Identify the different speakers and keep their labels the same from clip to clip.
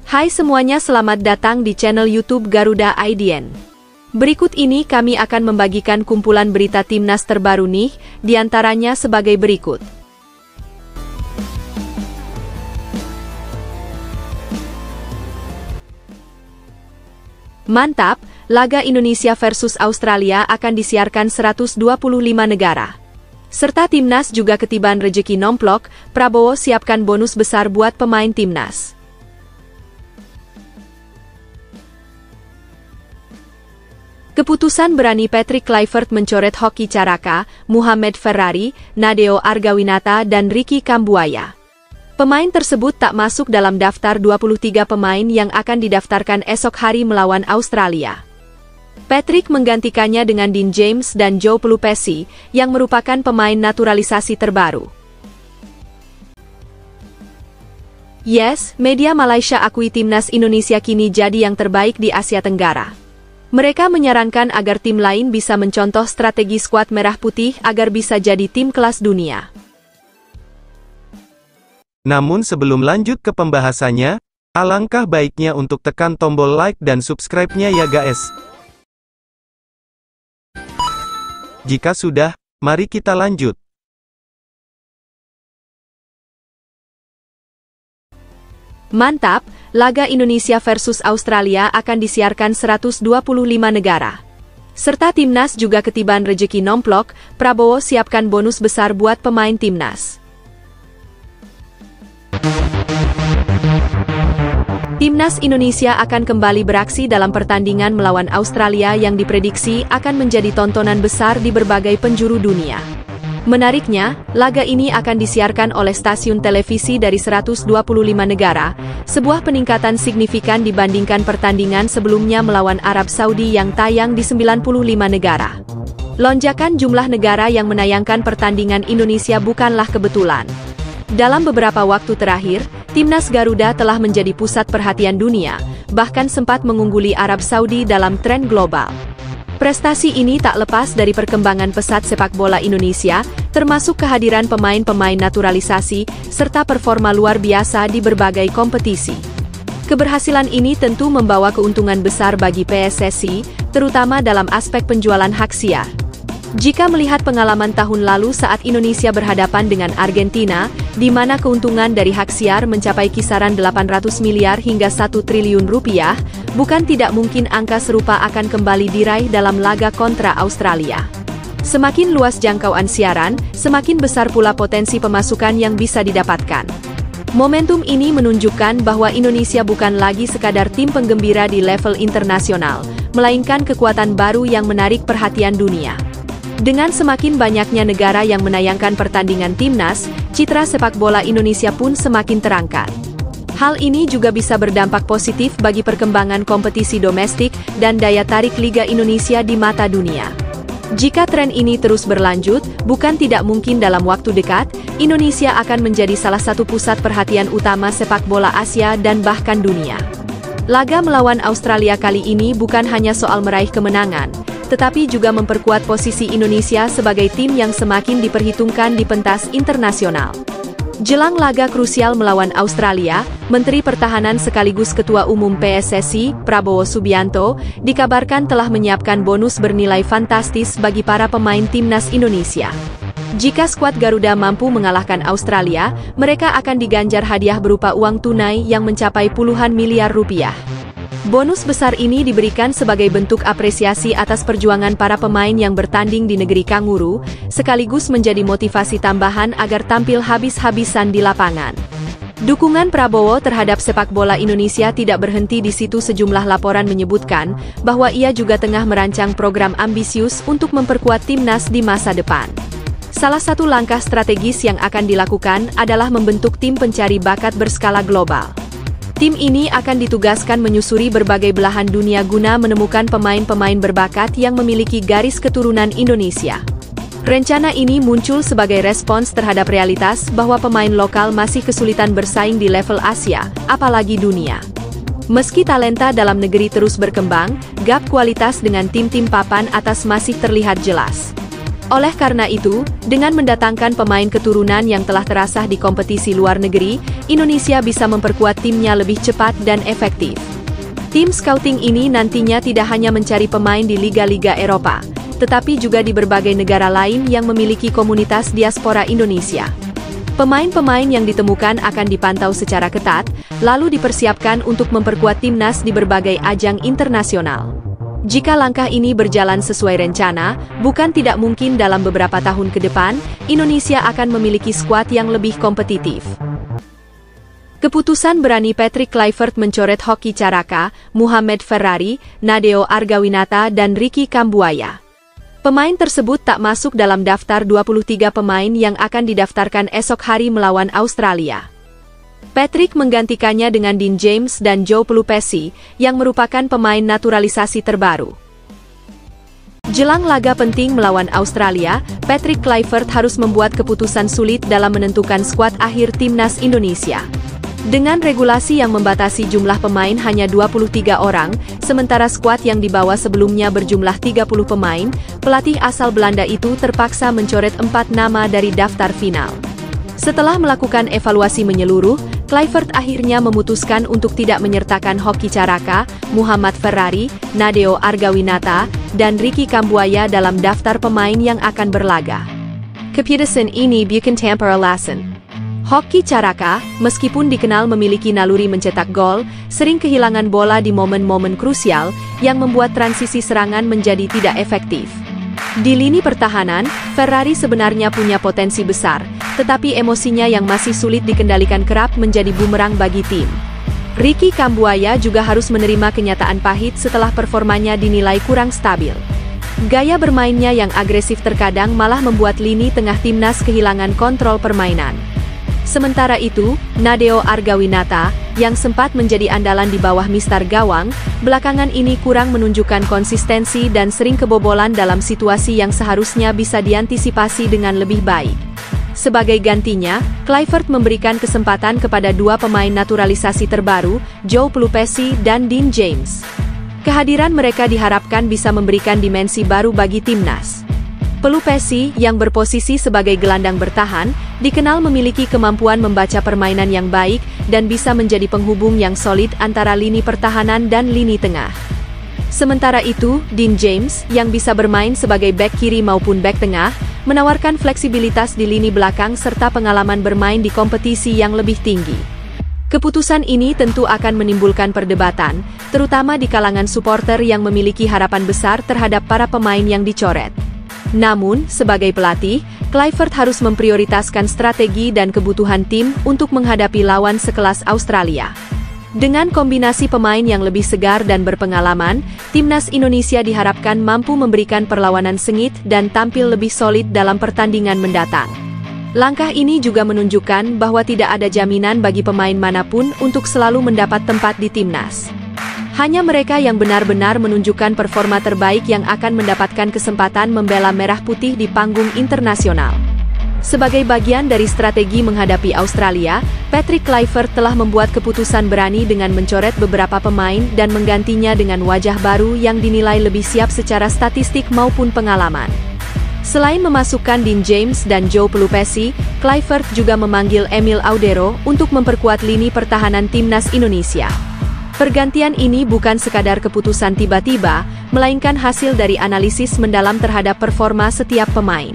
Speaker 1: Hai semuanya, selamat datang di channel YouTube Garuda IDN. Berikut ini kami akan membagikan kumpulan berita timnas terbaru nih, diantaranya sebagai berikut. Mantap, laga Indonesia versus Australia akan disiarkan 125 negara. Serta timnas juga ketiban rejeki nomplok, Prabowo siapkan bonus besar buat pemain timnas. Keputusan berani Patrick Kluivert mencoret Hoki Caraka, Muhammad Ferrari, Nadeo Argawinata dan Ricky Kambuaya. Pemain tersebut tak masuk dalam daftar 23 pemain yang akan didaftarkan esok hari melawan Australia. Patrick menggantikannya dengan Dean James dan Joe Pelupesi, yang merupakan pemain naturalisasi terbaru. Yes, media Malaysia akui timnas Indonesia kini jadi yang terbaik di Asia Tenggara. Mereka menyarankan agar tim lain bisa mencontoh strategi skuad merah putih agar bisa jadi tim kelas dunia.
Speaker 2: Namun sebelum lanjut ke pembahasannya, alangkah baiknya untuk tekan tombol like dan subscribe-nya ya guys. Jika sudah, mari kita lanjut.
Speaker 1: Mantap, laga Indonesia versus Australia akan disiarkan 125 negara. Serta timnas juga ketiban rejeki nomplok, Prabowo siapkan bonus besar buat pemain timnas. Timnas Indonesia akan kembali beraksi dalam pertandingan melawan Australia yang diprediksi akan menjadi tontonan besar di berbagai penjuru dunia. Menariknya, laga ini akan disiarkan oleh stasiun televisi dari 125 negara, sebuah peningkatan signifikan dibandingkan pertandingan sebelumnya melawan Arab Saudi yang tayang di 95 negara. Lonjakan jumlah negara yang menayangkan pertandingan Indonesia bukanlah kebetulan. Dalam beberapa waktu terakhir, timnas Garuda telah menjadi pusat perhatian dunia, bahkan sempat mengungguli Arab Saudi dalam tren global. Prestasi ini tak lepas dari perkembangan pesat sepak bola Indonesia, termasuk kehadiran pemain-pemain naturalisasi, serta performa luar biasa di berbagai kompetisi. Keberhasilan ini tentu membawa keuntungan besar bagi PSSI, terutama dalam aspek penjualan hak siar. Jika melihat pengalaman tahun lalu saat Indonesia berhadapan dengan Argentina, di mana keuntungan dari hak siar mencapai kisaran 800 miliar hingga 1 triliun rupiah, bukan tidak mungkin angka serupa akan kembali diraih dalam laga kontra Australia. Semakin luas jangkauan siaran, semakin besar pula potensi pemasukan yang bisa didapatkan. Momentum ini menunjukkan bahwa Indonesia bukan lagi sekadar tim penggembira di level internasional, melainkan kekuatan baru yang menarik perhatian dunia. Dengan semakin banyaknya negara yang menayangkan pertandingan timnas, citra sepak bola Indonesia pun semakin terangkat. Hal ini juga bisa berdampak positif bagi perkembangan kompetisi domestik dan daya tarik Liga Indonesia di mata dunia. Jika tren ini terus berlanjut, bukan tidak mungkin dalam waktu dekat, Indonesia akan menjadi salah satu pusat perhatian utama sepak bola Asia dan bahkan dunia. Laga melawan Australia kali ini bukan hanya soal meraih kemenangan, tetapi juga memperkuat posisi Indonesia sebagai tim yang semakin diperhitungkan di pentas internasional. Jelang laga krusial melawan Australia, Menteri Pertahanan sekaligus Ketua Umum PSSI, Prabowo Subianto, dikabarkan telah menyiapkan bonus bernilai fantastis bagi para pemain timnas Indonesia. Jika skuad Garuda mampu mengalahkan Australia, mereka akan diganjar hadiah berupa uang tunai yang mencapai puluhan miliar rupiah. Bonus besar ini diberikan sebagai bentuk apresiasi atas perjuangan para pemain yang bertanding di negeri kanguru, sekaligus menjadi motivasi tambahan agar tampil habis-habisan di lapangan. Dukungan Prabowo terhadap sepak bola Indonesia tidak berhenti di situ. Sejumlah laporan menyebutkan bahwa ia juga tengah merancang program ambisius untuk memperkuat timnas di masa depan. Salah satu langkah strategis yang akan dilakukan adalah membentuk tim pencari bakat berskala global. Tim ini akan ditugaskan menyusuri berbagai belahan dunia guna menemukan pemain-pemain berbakat yang memiliki garis keturunan Indonesia. Rencana ini muncul sebagai respons terhadap realitas bahwa pemain lokal masih kesulitan bersaing di level Asia, apalagi dunia. Meski talenta dalam negeri terus berkembang, gap kualitas dengan tim-tim papan atas masih terlihat jelas. Oleh karena itu, dengan mendatangkan pemain keturunan yang telah terasah di kompetisi luar negeri, Indonesia bisa memperkuat timnya lebih cepat dan efektif. Tim scouting ini nantinya tidak hanya mencari pemain di liga-liga Eropa, tetapi juga di berbagai negara lain yang memiliki komunitas diaspora Indonesia. Pemain-pemain yang ditemukan akan dipantau secara ketat, lalu dipersiapkan untuk memperkuat timnas di berbagai ajang internasional. Jika langkah ini berjalan sesuai rencana, bukan tidak mungkin dalam beberapa tahun ke depan, Indonesia akan memiliki skuad yang lebih kompetitif. Keputusan berani Patrick Kluivert mencoret Hoki Caraka, Muhammad Ferrari, Nadeo Argawinata dan Ricky Kambuaya. Pemain tersebut tak masuk dalam daftar 23 pemain yang akan didaftarkan esok hari melawan Australia. Patrick menggantikannya dengan Dean James dan Joe Pelupessy, yang merupakan pemain naturalisasi terbaru. Jelang laga penting melawan Australia, Patrick Kluivert harus membuat keputusan sulit dalam menentukan skuad akhir timnas Indonesia. Dengan regulasi yang membatasi jumlah pemain hanya 23 orang, sementara skuad yang dibawa sebelumnya berjumlah 30 pemain, pelatih asal Belanda itu terpaksa mencoret 4 nama dari daftar final. Setelah melakukan evaluasi menyeluruh, Kluivert akhirnya memutuskan untuk tidak menyertakan Hoki Caraka, Muhammad Ferrari, Nadeo Argawinata, dan Ricky Kambuaya dalam daftar pemain yang akan berlaga. Keputusan ini bukan tanpa alasan. Hoki Caraka, meskipun dikenal memiliki naluri mencetak gol, sering kehilangan bola di momen-momen krusial yang membuat transisi serangan menjadi tidak efektif. Di lini pertahanan, Ferrari sebenarnya punya potensi besar, tetapi emosinya yang masih sulit dikendalikan kerap menjadi bumerang bagi tim. Ricky Kambuaya juga harus menerima kenyataan pahit setelah performanya dinilai kurang stabil. Gaya bermainnya yang agresif terkadang malah membuat lini tengah timnas kehilangan kontrol permainan. Sementara itu, Nadeo Argawinata, yang sempat menjadi andalan di bawah Mister Gawang, belakangan ini kurang menunjukkan konsistensi dan sering kebobolan dalam situasi yang seharusnya bisa diantisipasi dengan lebih baik. Sebagai gantinya, Kluivert memberikan kesempatan kepada 2 pemain naturalisasi terbaru, Joe Pelupessy dan Dean James. Kehadiran mereka diharapkan bisa memberikan dimensi baru bagi timnas. Pelupessy, yang berposisi sebagai gelandang bertahan, dikenal memiliki kemampuan membaca permainan yang baik dan bisa menjadi penghubung yang solid antara lini pertahanan dan lini tengah. Sementara itu, Dean James, yang bisa bermain sebagai bek kiri maupun bek tengah, menawarkan fleksibilitas di lini belakang serta pengalaman bermain di kompetisi yang lebih tinggi. Keputusan ini tentu akan menimbulkan perdebatan, terutama di kalangan supporter yang memiliki harapan besar terhadap para pemain yang dicoret. Namun, sebagai pelatih, Kluivert harus memprioritaskan strategi dan kebutuhan tim untuk menghadapi lawan sekelas Australia. Dengan kombinasi pemain yang lebih segar dan berpengalaman, timnas Indonesia diharapkan mampu memberikan perlawanan sengit dan tampil lebih solid dalam pertandingan mendatang. Langkah ini juga menunjukkan bahwa tidak ada jaminan bagi pemain manapun untuk selalu mendapat tempat di timnas. Hanya mereka yang benar-benar menunjukkan performa terbaik yang akan mendapatkan kesempatan membela merah putih di panggung internasional. Sebagai bagian dari strategi menghadapi Australia, Patrick Kluivert telah membuat keputusan berani dengan mencoret beberapa pemain dan menggantinya dengan wajah baru yang dinilai lebih siap secara statistik maupun pengalaman. Selain memasukkan Dean James dan Joe Pelupessy, Kluivert juga memanggil Emil Audero untuk memperkuat lini pertahanan timnas Indonesia. Pergantian ini bukan sekadar keputusan tiba-tiba, melainkan hasil dari analisis mendalam terhadap performa setiap pemain.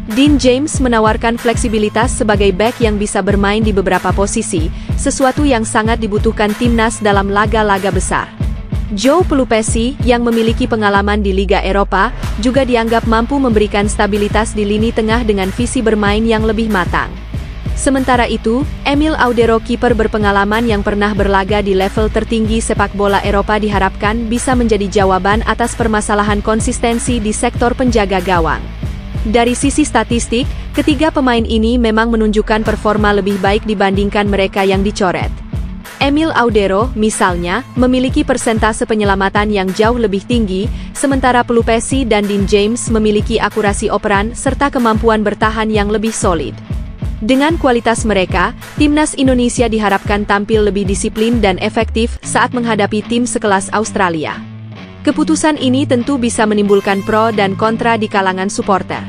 Speaker 1: Dean James menawarkan fleksibilitas sebagai bek yang bisa bermain di beberapa posisi, sesuatu yang sangat dibutuhkan timnas dalam laga-laga besar. Joe Pelupessy, yang memiliki pengalaman di Liga Eropa, juga dianggap mampu memberikan stabilitas di lini tengah dengan visi bermain yang lebih matang. Sementara itu, Emil Audero, kiper berpengalaman yang pernah berlaga di level tertinggi sepak bola Eropa, diharapkan bisa menjadi jawaban atas permasalahan konsistensi di sektor penjaga gawang. Dari sisi statistik, ketiga pemain ini memang menunjukkan performa lebih baik dibandingkan mereka yang dicoret. Emil Audero, misalnya, memiliki persentase penyelamatan yang jauh lebih tinggi, sementara Pelupessy dan Dean James memiliki akurasi operan serta kemampuan bertahan yang lebih solid. Dengan kualitas mereka, timnas Indonesia diharapkan tampil lebih disiplin dan efektif saat menghadapi tim sekelas Australia. Keputusan ini tentu bisa menimbulkan pro dan kontra di kalangan supporter.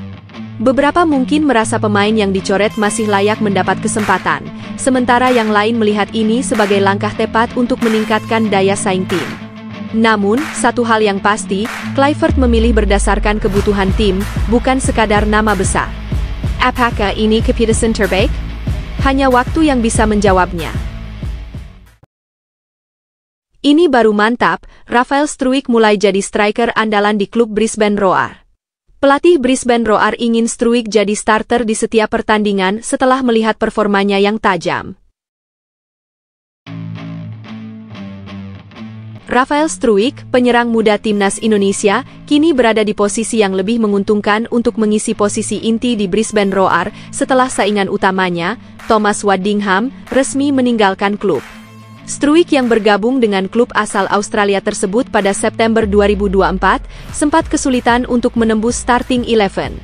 Speaker 1: Beberapa mungkin merasa pemain yang dicoret masih layak mendapat kesempatan, sementara yang lain melihat ini sebagai langkah tepat untuk meningkatkan daya saing tim. Namun, satu hal yang pasti, Kluivert memilih berdasarkan kebutuhan tim, bukan sekadar nama besar. Apakah ini keputusan terbaik? Hanya waktu yang bisa menjawabnya. Ini baru mantap, Rafael Struijk mulai jadi striker andalan di klub Brisbane Roar. Pelatih Brisbane Roar ingin Struijk jadi starter di setiap pertandingan setelah melihat performanya yang tajam. Rafael Struijk, penyerang muda timnas Indonesia, kini berada di posisi yang lebih menguntungkan untuk mengisi posisi inti di Brisbane Roar setelah saingan utamanya, Thomas Waddingham, resmi meninggalkan klub. Struijk yang bergabung dengan klub asal Australia tersebut pada September 2024, sempat kesulitan untuk menembus starting 11.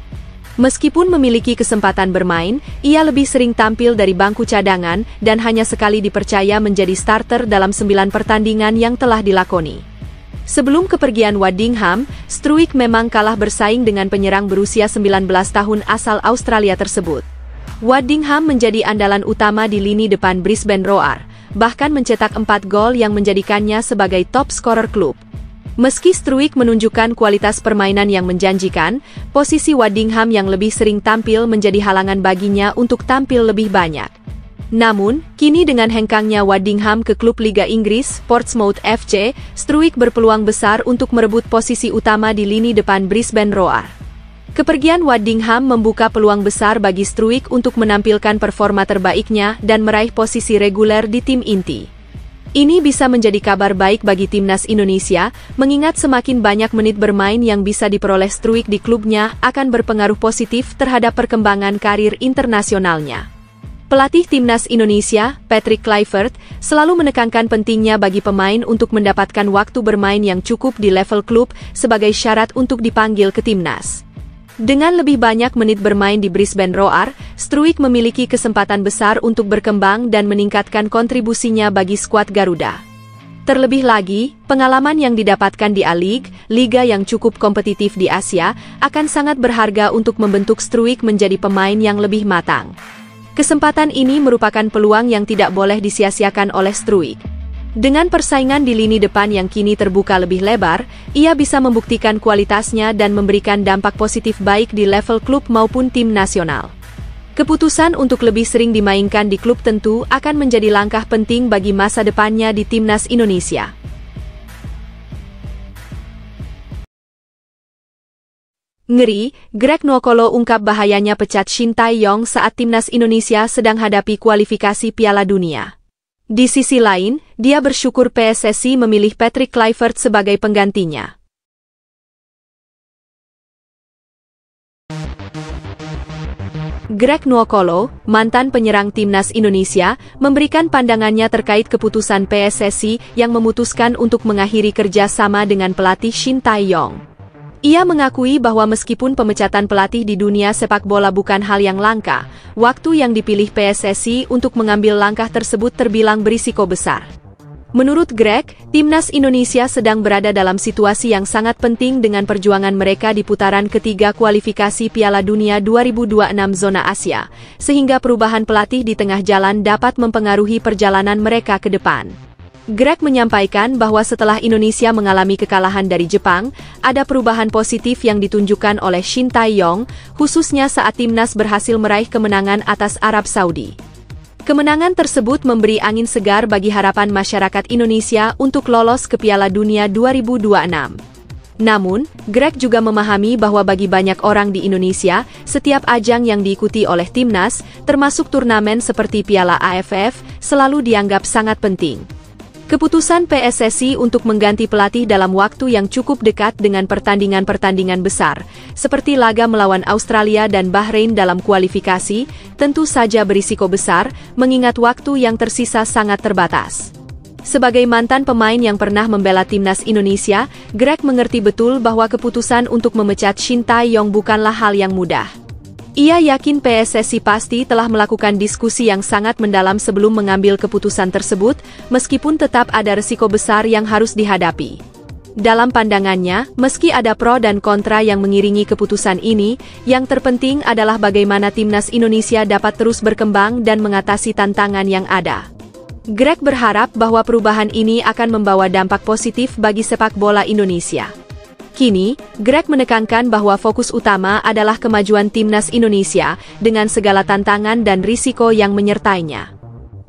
Speaker 1: Meskipun memiliki kesempatan bermain, ia lebih sering tampil dari bangku cadangan dan hanya sekali dipercaya menjadi starter dalam 9 pertandingan yang telah dilakoni. Sebelum kepergian Waddingham, Struijk memang kalah bersaing dengan penyerang berusia 19 tahun asal Australia tersebut. Waddingham menjadi andalan utama di lini depan Brisbane Roar, bahkan mencetak 4 gol yang menjadikannya sebagai top scorer klub. Meski Struijk menunjukkan kualitas permainan yang menjanjikan, posisi Waddingham yang lebih sering tampil menjadi halangan baginya untuk tampil lebih banyak. Namun, kini dengan hengkangnya Waddingham ke klub Liga Inggris, Portsmouth FC, Struijk berpeluang besar untuk merebut posisi utama di lini depan Brisbane Roar. Kepergian Waddingham membuka peluang besar bagi Struijk untuk menampilkan performa terbaiknya dan meraih posisi reguler di tim inti. Ini bisa menjadi kabar baik bagi timnas Indonesia, mengingat semakin banyak menit bermain yang bisa diperoleh Struijk di klubnya akan berpengaruh positif terhadap perkembangan karir internasionalnya. Pelatih timnas Indonesia, Patrick Kluivert, selalu menekankan pentingnya bagi pemain untuk mendapatkan waktu bermain yang cukup di level klub sebagai syarat untuk dipanggil ke timnas. Dengan lebih banyak menit bermain di Brisbane Roar, Struijk memiliki kesempatan besar untuk berkembang dan meningkatkan kontribusinya bagi skuad Garuda. Terlebih lagi, pengalaman yang didapatkan di A-League, liga yang cukup kompetitif di Asia, akan sangat berharga untuk membentuk Struijk menjadi pemain yang lebih matang. Kesempatan ini merupakan peluang yang tidak boleh disia-siakan oleh Struijk. Dengan persaingan di lini depan yang kini terbuka lebih lebar, ia bisa membuktikan kualitasnya dan memberikan dampak positif baik di level klub maupun tim nasional. Keputusan untuk lebih sering dimainkan di klub tentu akan menjadi langkah penting bagi masa depannya di timnas Indonesia. Ngeri, Greg Nwokolo ungkap bahayanya pecat Shin Tae-yong saat timnas Indonesia sedang hadapi kualifikasi Piala Dunia. Di sisi lain, dia bersyukur PSSI memilih Patrick Kluivert sebagai penggantinya. Greg Nwokolo, mantan penyerang timnas Indonesia, memberikan pandangannya terkait keputusan PSSI yang memutuskan untuk mengakhiri kerja sama dengan pelatih Shin Tae-yong. Ia mengakui bahwa meskipun pemecatan pelatih di dunia sepak bola bukan hal yang langka, waktu yang dipilih PSSI untuk mengambil langkah tersebut terbilang berisiko besar. Menurut Greg, timnas Indonesia sedang berada dalam situasi yang sangat penting dengan perjuangan mereka di putaran ketiga kualifikasi Piala Dunia 2026 zona Asia, sehingga perubahan pelatih di tengah jalan dapat mempengaruhi perjalanan mereka ke depan. Greg menyampaikan bahwa setelah Indonesia mengalami kekalahan dari Jepang, ada perubahan positif yang ditunjukkan oleh Shin Tae-yong, khususnya saat timnas berhasil meraih kemenangan atas Arab Saudi. Kemenangan tersebut memberi angin segar bagi harapan masyarakat Indonesia untuk lolos ke Piala Dunia 2026. Namun, Greg juga memahami bahwa bagi banyak orang di Indonesia, setiap ajang yang diikuti oleh timnas, termasuk turnamen seperti Piala AFF, selalu dianggap sangat penting. Keputusan PSSI untuk mengganti pelatih dalam waktu yang cukup dekat dengan pertandingan-pertandingan besar, seperti laga melawan Australia dan Bahrain dalam kualifikasi, tentu saja berisiko besar, mengingat waktu yang tersisa sangat terbatas. Sebagai mantan pemain yang pernah membela timnas Indonesia, Greg mengerti betul bahwa keputusan untuk memecat Shin Tae-yong bukanlah hal yang mudah. Ia yakin PSSI pasti telah melakukan diskusi yang sangat mendalam sebelum mengambil keputusan tersebut, meskipun tetap ada risiko besar yang harus dihadapi. Dalam pandangannya, meski ada pro dan kontra yang mengiringi keputusan ini, yang terpenting adalah bagaimana timnas Indonesia dapat terus berkembang dan mengatasi tantangan yang ada. Greg berharap bahwa perubahan ini akan membawa dampak positif bagi sepak bola Indonesia. Kini, Greg menekankan bahwa fokus utama adalah kemajuan timnas Indonesia dengan segala tantangan dan risiko yang menyertainya.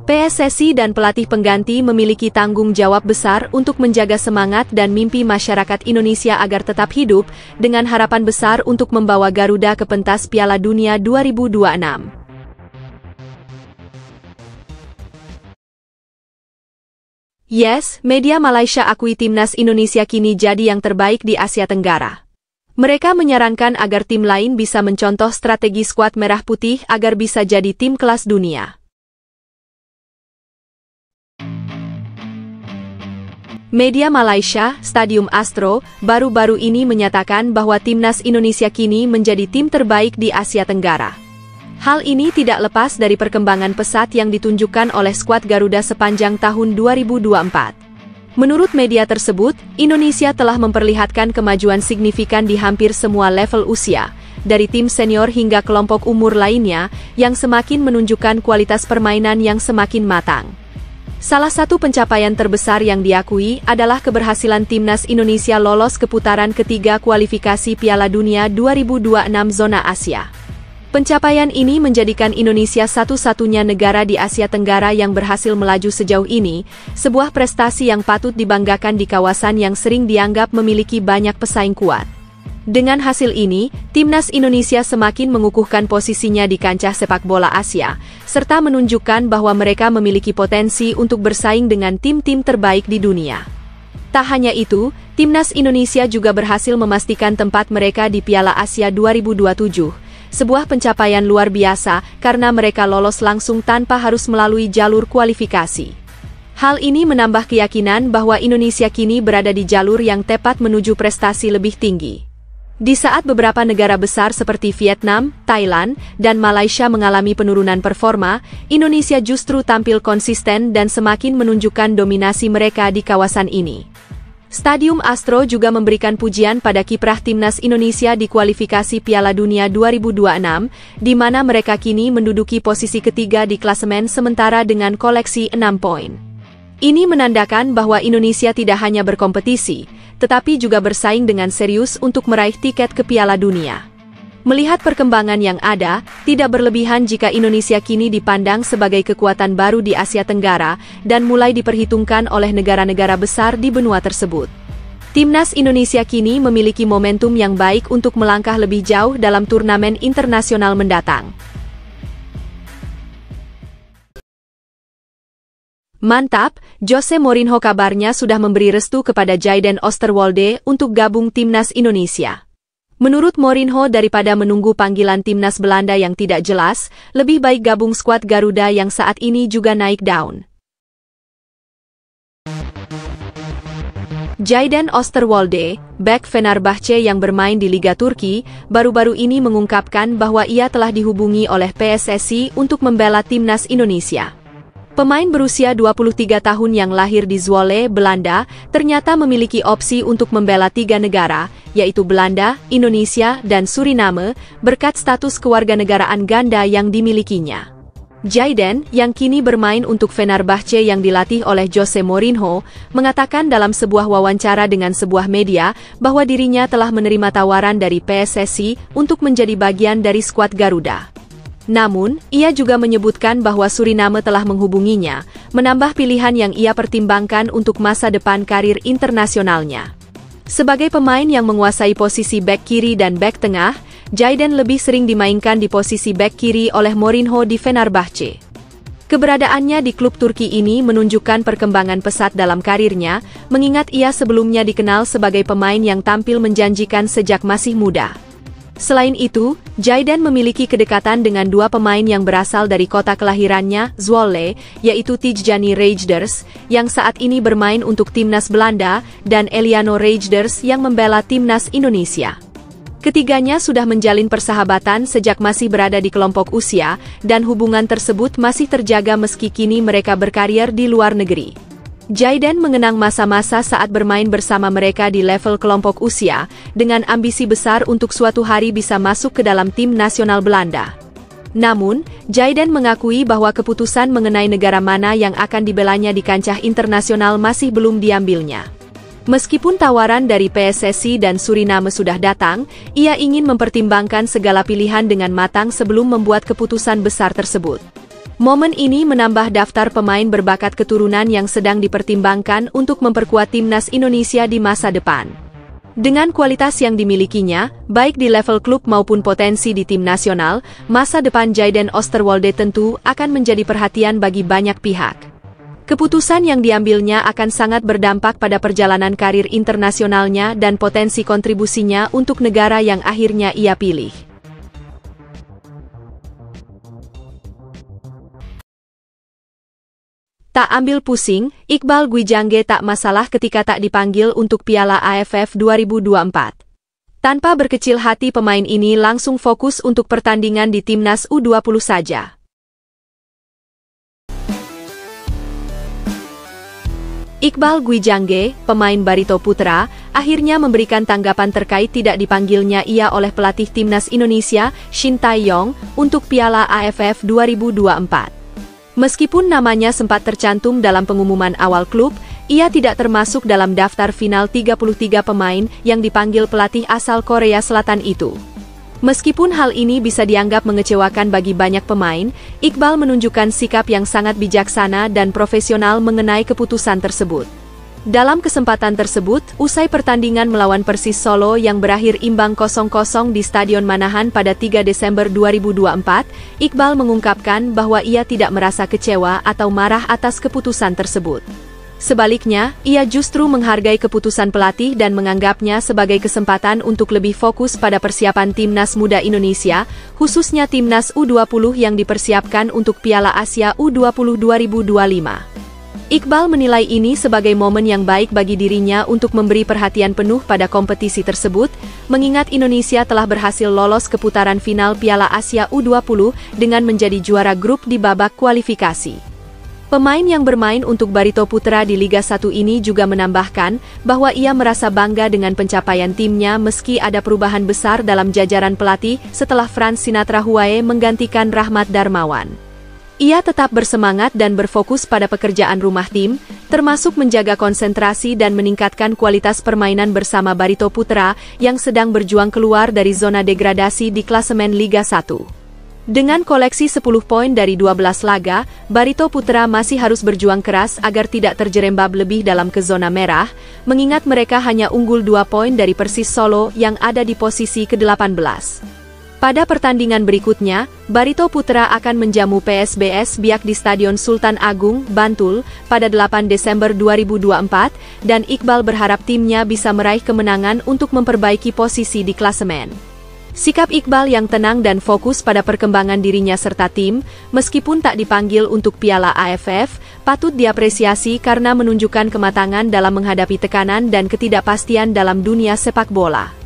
Speaker 1: PSSI dan pelatih pengganti memiliki tanggung jawab besar untuk menjaga semangat dan mimpi masyarakat Indonesia agar tetap hidup, dengan harapan besar untuk membawa Garuda ke pentas Piala Dunia 2026. Yes, media Malaysia akui timnas Indonesia kini jadi yang terbaik di Asia Tenggara. Mereka menyarankan agar tim lain bisa mencontoh strategi skuad merah putih agar bisa jadi tim kelas dunia. Media Malaysia, Stadium Astro, baru-baru ini menyatakan bahwa timnas Indonesia kini menjadi tim terbaik di Asia Tenggara. Hal ini tidak lepas dari perkembangan pesat yang ditunjukkan oleh skuad Garuda sepanjang tahun 2024. Menurut media tersebut, Indonesia telah memperlihatkan kemajuan signifikan di hampir semua level usia, dari tim senior hingga kelompok umur lainnya, yang semakin menunjukkan kualitas permainan yang semakin matang. Salah satu pencapaian terbesar yang diakui adalah keberhasilan timnas Indonesia lolos ke putaran ketiga kualifikasi Piala Dunia 2026 zona Asia. Pencapaian ini menjadikan Indonesia satu-satunya negara di Asia Tenggara yang berhasil melaju sejauh ini, sebuah prestasi yang patut dibanggakan di kawasan yang sering dianggap memiliki banyak pesaing kuat. Dengan hasil ini, timnas Indonesia semakin mengukuhkan posisinya di kancah sepak bola Asia, serta menunjukkan bahwa mereka memiliki potensi untuk bersaing dengan tim-tim terbaik di dunia. Tak hanya itu, timnas Indonesia juga berhasil memastikan tempat mereka di Piala Asia 2027, sebuah pencapaian luar biasa karena mereka lolos langsung tanpa harus melalui jalur kualifikasi. Hal ini menambah keyakinan bahwa Indonesia kini berada di jalur yang tepat menuju prestasi lebih tinggi. Di saat beberapa negara besar seperti Vietnam, Thailand, dan Malaysia mengalami penurunan performa, Indonesia justru tampil konsisten dan semakin menunjukkan dominasi mereka di kawasan ini. Stadium Astro juga memberikan pujian pada kiprah timnas Indonesia di kualifikasi Piala Dunia 2026, di mana mereka kini menduduki posisi ketiga di klasemen sementara dengan koleksi 6 poin. Ini menandakan bahwa Indonesia tidak hanya berkompetisi, tetapi juga bersaing dengan serius untuk meraih tiket ke Piala Dunia. Melihat perkembangan yang ada, tidak berlebihan jika Indonesia kini dipandang sebagai kekuatan baru di Asia Tenggara dan mulai diperhitungkan oleh negara-negara besar di benua tersebut. Timnas Indonesia kini memiliki momentum yang baik untuk melangkah lebih jauh dalam turnamen internasional mendatang. Mantap, Jose Mourinho kabarnya sudah memberi restu kepada Jayden Oosterwolde untuk gabung timnas Indonesia. Menurut Mourinho, daripada menunggu panggilan timnas Belanda yang tidak jelas, lebih baik gabung skuad Garuda yang saat ini juga naik daun. Jayden Oosterwolde, bek Fenerbahce yang bermain di Liga Turki, baru-baru ini mengungkapkan bahwa ia telah dihubungi oleh PSSI untuk membela timnas Indonesia. Pemain berusia 23 tahun yang lahir di Zwolle, Belanda, ternyata memiliki opsi untuk membela 3 negara, yaitu Belanda, Indonesia, dan Suriname, berkat status kewarganegaraan ganda yang dimilikinya. Jayden, yang kini bermain untuk Fenerbahce yang dilatih oleh Jose Mourinho, mengatakan dalam sebuah wawancara dengan sebuah media bahwa dirinya telah menerima tawaran dari PSSI untuk menjadi bagian dari skuad Garuda. Namun, ia juga menyebutkan bahwa Suriname telah menghubunginya, menambah pilihan yang ia pertimbangkan untuk masa depan karir internasionalnya. Sebagai pemain yang menguasai posisi bek kiri dan bek tengah, Jayden lebih sering dimainkan di posisi bek kiri oleh Mourinho di Fenerbahce. Keberadaannya di klub Turki ini menunjukkan perkembangan pesat dalam karirnya, mengingat ia sebelumnya dikenal sebagai pemain yang tampil menjanjikan sejak masih muda. Selain itu, Jayden memiliki kedekatan dengan 2 pemain yang berasal dari kota kelahirannya, Zwolle, yaitu Tijjani Reijnders, yang saat ini bermain untuk timnas Belanda, dan Eliano Reijnders yang membela timnas Indonesia. Ketiganya sudah menjalin persahabatan sejak masih berada di kelompok usia, dan hubungan tersebut masih terjaga meski kini mereka berkarir di luar negeri. Jaiden mengenang masa-masa saat bermain bersama mereka di level kelompok usia, dengan ambisi besar untuk suatu hari bisa masuk ke dalam tim nasional Belanda. Namun, Jaiden mengakui bahwa keputusan mengenai negara mana yang akan dibelanya di kancah internasional masih belum diambilnya. Meskipun tawaran dari PSSI dan Suriname sudah datang, ia ingin mempertimbangkan segala pilihan dengan matang sebelum membuat keputusan besar tersebut. Momen ini menambah daftar pemain berbakat keturunan yang sedang dipertimbangkan untuk memperkuat timnas Indonesia di masa depan. Dengan kualitas yang dimilikinya, baik di level klub maupun potensi di tim nasional, masa depan Jaiden Oosterwolde tentu akan menjadi perhatian bagi banyak pihak. Keputusan yang diambilnya akan sangat berdampak pada perjalanan karir internasionalnya dan potensi kontribusinya untuk negara yang akhirnya ia pilih. Tak ambil pusing, Iqbal Gwijangge tak masalah ketika tak dipanggil untuk Piala AFF 2024. Tanpa berkecil hati pemain ini langsung fokus untuk pertandingan di Timnas U20 saja. Iqbal Gwijangge, pemain Barito Putra, akhirnya memberikan tanggapan terkait tidak dipanggilnya ia oleh pelatih Timnas Indonesia, Shin Tae-yong, untuk Piala AFF 2024. Meskipun namanya sempat tercantum dalam pengumuman awal klub, ia tidak termasuk dalam daftar final 33 pemain yang dipanggil pelatih asal Korea Selatan itu. Meskipun hal ini bisa dianggap mengecewakan bagi banyak pemain, Iqbal menunjukkan sikap yang sangat bijaksana dan profesional mengenai keputusan tersebut. Dalam kesempatan tersebut, usai pertandingan melawan Persis Solo yang berakhir imbang 0-0 di Stadion Manahan pada 3 Desember 2024, Iqbal mengungkapkan bahwa ia tidak merasa kecewa atau marah atas keputusan tersebut. Sebaliknya, ia justru menghargai keputusan pelatih dan menganggapnya sebagai kesempatan untuk lebih fokus pada persiapan Timnas Muda Indonesia, khususnya Timnas U20 yang dipersiapkan untuk Piala Asia U20 2025. Iqbal menilai ini sebagai momen yang baik bagi dirinya untuk memberi perhatian penuh pada kompetisi tersebut, mengingat Indonesia telah berhasil lolos ke putaran final Piala Asia U20 dengan menjadi juara grup di babak kualifikasi. Pemain yang bermain untuk Barito Putra di Liga 1 ini juga menambahkan bahwa ia merasa bangga dengan pencapaian timnya meski ada perubahan besar dalam jajaran pelatih setelah Frans Sinatra Huae menggantikan Rahmat Darmawan. Ia tetap bersemangat dan berfokus pada pekerjaan rumah tim, termasuk menjaga konsentrasi dan meningkatkan kualitas permainan bersama Barito Putra yang sedang berjuang keluar dari zona degradasi di klasemen Liga 1. Dengan koleksi 10 poin dari 12 laga, Barito Putra masih harus berjuang keras agar tidak terjerembab lebih dalam ke zona merah, mengingat mereka hanya unggul 2 poin dari Persis Solo yang ada di posisi ke-18. Pada pertandingan berikutnya, Barito Putra akan menjamu PSBS Biak di Stadion Sultan Agung, Bantul, pada 8 Desember 2024, dan Iqbal berharap timnya bisa meraih kemenangan untuk memperbaiki posisi di klasemen. Sikap Iqbal yang tenang dan fokus pada perkembangan dirinya serta tim, meskipun tak dipanggil untuk Piala AFF, patut diapresiasi karena menunjukkan kematangan dalam menghadapi tekanan dan ketidakpastian dalam dunia sepak bola.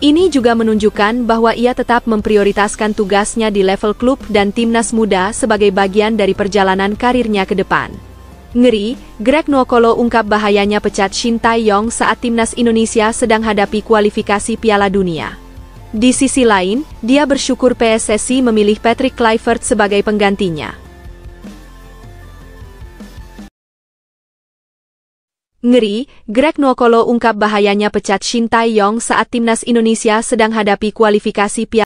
Speaker 1: Ini juga menunjukkan bahwa ia tetap memprioritaskan tugasnya di level klub dan timnas muda sebagai bagian dari perjalanan karirnya ke depan. Ngeri, Greg Nwokolo ungkap bahayanya pecat Shin Tae-yong saat timnas Indonesia sedang hadapi kualifikasi Piala Dunia. Di sisi lain, dia bersyukur PSSI memilih Patrick Kluivert sebagai penggantinya. Ngeri, Greg Nwokolo ungkap bahayanya pecat Shin Tae-yong saat timnas Indonesia sedang hadapi kualifikasi Piala